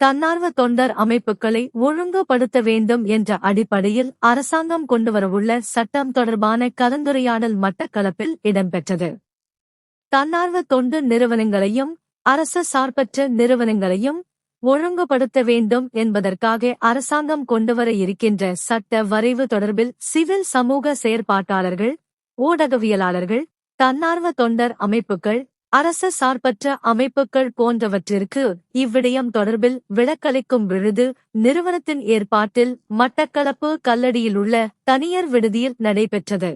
தன்னார்வ தொண்டர் அமைப்புகளை ஒழுங்குபடுத்த வேண்டும் என்ற அடிப்படையில் அரசாங்கம் கொண்டுவரவுள்ள சட்டம் தொடர்பான கலந்துரையாடல் மட்டக்களப்பில் இடம்பெற்றது. தன்னார்வ தொண்டு நிறுவனங்களையும் அரசு சார்பற்ற நிறுவனங்களையும் ஒழுங்குபடுத்த வேண்டும் என்பதற்காக அரசாங்கம் கொண்டுவர இருக்கின்ற சட்ட வரைவு தொடர்பில் சிவில் சமூக செயற்பாட்டாளர்கள், ஊடகவியலாளர்கள், தன்னார்வ தொண்டர் அமைப்புகள், அரசு சார்பற்ற அமைப்புகள் போன்றவற்றிற்கு இவ்விடயம் தொடர்பில் விளக்களிக்கும் விருது நிறுவனத்தின் ஏற்பாட்டில் மட்டக்களப்பு கல்லடியிலுள்ள தனியார் விடுதியில் நடைபெற்றது.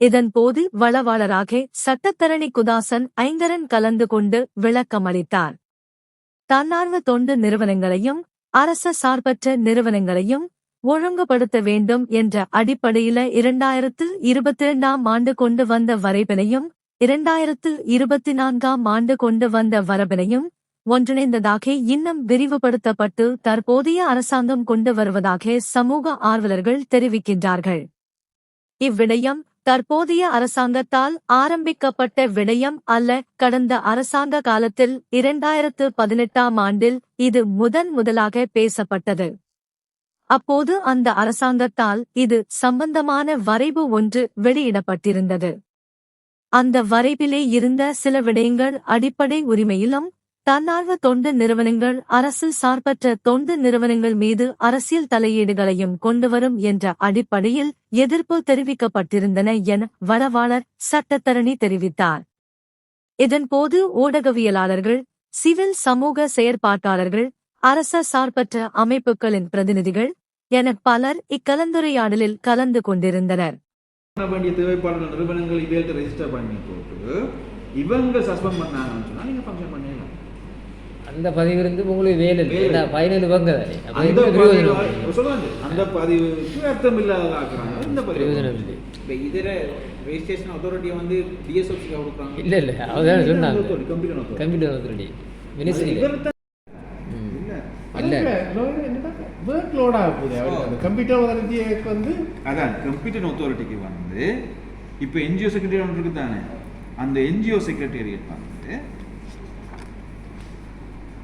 இதன்போது வளவாளராக சட்டத்தரணி குதாசன் ஐங்கரன் கலந்து கொண்டு விளக்கமளித்தார். தன்னார்வ தொண்டு நிறுவனங்களையும் அரசு சார்பற்ற நிறுவனங்களையும் ஒழுங்குபடுத்த வேண்டும் என்ற அடிப்படையில 2022ஆம் ஆண்டு கொண்டு வந்த வரைபினையும் 2024ஆம் ஆண்டு கொண்டு வந்த வரபினையும் ஒன்றிணைந்ததாக இன்னும் விரிவுபடுத்தப்பட்டு தற்போதைய அரசாங்கம் கொண்டு வருவதாக சமூக ஆர்வலர்கள் தெரிவிக்கின்றார்கள். இவ்விடயம் தற்போதைய அரசாங்கத்தால் ஆரம்பிக்கப்பட்ட விடயம் அல்ல. கடந்த அரசாங்க காலத்தில் 2018ஆம் ஆண்டில் இது முதலாக பேசப்பட்டது. அப்போது அந்த அரசாங்கத்தால் இது சம்பந்தமான வரைவு ஒன்று வெளியிடப்பட்டிருந்தது. அந்த வரைவிலே இருந்த சில விடயங்கள் அடிப்படை உரிமையிலும் தன்னார்வ தொண்டு நிறுவனங்கள் அரசு சார்பற்ற தொண்டு நிறுவனங்கள் மீது அரசியல் தலையீடுகளையும் கொண்டுவரும் என்ற அடிப்படையில் எதிர்ப்பு தெரிவிக்கப்பட்டிருந்தன என வளவாளர் சட்டத்தரணி தெரிவித்தார். இதன்போது ஊடகவியலாளர்கள், சிவில் சமூக செயற்பாட்டாளர்கள், அரச சார்பற்ற அமைப்புகளின் பிரதிநிதிகள் என பலர் இக்கலந்துரையாடலில் கலந்து கொண்டிருந்தனர். வேண்டிய தேவைப்பாளர்கள் நிறுவனங்கள் இவையிட்ட ரெஜிஸ்டர் பண்ணி போட்டு இவங்க சஸ்பெண்ட் பண்ணாங்கன்னு சொன்னா நீங்க ஃபங்க்ஷன் பண்ணலாம். அந்த பதிவு இருந்து உங்களுக்கு வேலை இல்லை, ஃபைனல் இவங்க சொல்லுவாங்க. அந்த பதிவுக்கு அர்த்தம் இல்லாத ஆக்குறாங்க. இந்த பிரயோஜனம் இல்லை. இப்போ இதர ரெஜிஸ்ட்ரேஷன் அத்தாரிட்டியை வந்து டிஎஸ்எஃப்சி கொடுக்குறாங்க. இல்லை அவதான் சொன்னாங்க கம்ப்யூட்டர் அத்தாரிட்டி மினிஸ்ட்ரி கம்ப்யூட்டர் அத்தாரிட்டிக்கு வந்து இப்போ என்ஜிஓ செக்ரட்டரி ஒன்று இருக்கு தானே, அந்த என்ஜிஓ செக்ரட்டரியேட் வந்து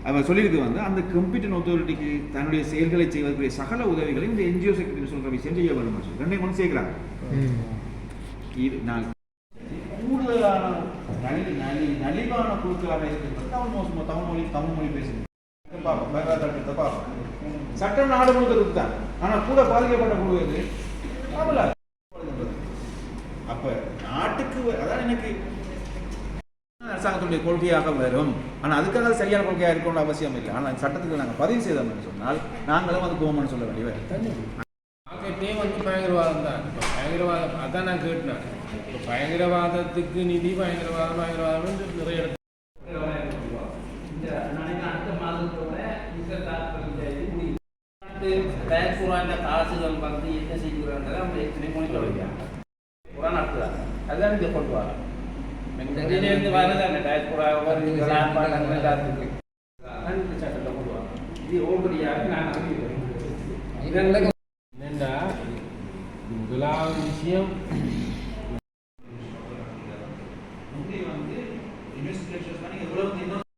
அவர் சொல்லியிருக்கு வந்து அந்த கம்ப்யூட்டர் அத்தாரிட்டிக்கு தன்னுடைய செயல்களை செய்வதற்குரிய சகல உதவிகளை இந்த என்ஜிஓ செக்ரட்டரி சொல்ற விஷயம் செய்ய வேண்டும் சொல்லி ரெண்டையும் கொண்டு சேர்க்கிறாங்க. கூடுதலான நலிவான குழுக்களாக இருக்கிறது தமிழ் மொழி பேசுங்க. சட்டம் நாடு முழுக்க இருக்குதான், ஆனா கூட பாதிக்கப்பட்ட குழு இது. அப்ப நாட்டுக்கு அதான் எனக்கு அரசாங்கத்துடைய கொள்கையாக வரும். ஆனா அதுக்காக சரியான கொள்கையாக இருக்கணும் அவசியம் இல்லை. ஆனா சட்டத்துக்கு நாங்கள் பதிவு செய்தோம்னு சொன்னால் நாங்களும் அது போவோம்னு சொல்ல வேண்டிய வந்து பயங்கரவாதம் தான். இப்போ பயங்கரவாதம் அதான் நான் கேட்டேன். இப்போ பயங்கரவாதத்துக்கு நிதி பயங்கரவாதம் நிறைய இடத்துல காசுகள் வந்து என்ன செய்கிறாங்க நம்ம எத்தனை மொழிகள் வைக்கிறாங்க புறான் நடத்துறாங்க. அதுதான் இங்கே கொண்டு வரோம். இருந்து வரதானே டயஸ்போரா எல்லாத்துக்கும் சட்டத்தை கொண்டு வரோம். இது ஓபடியாக நான்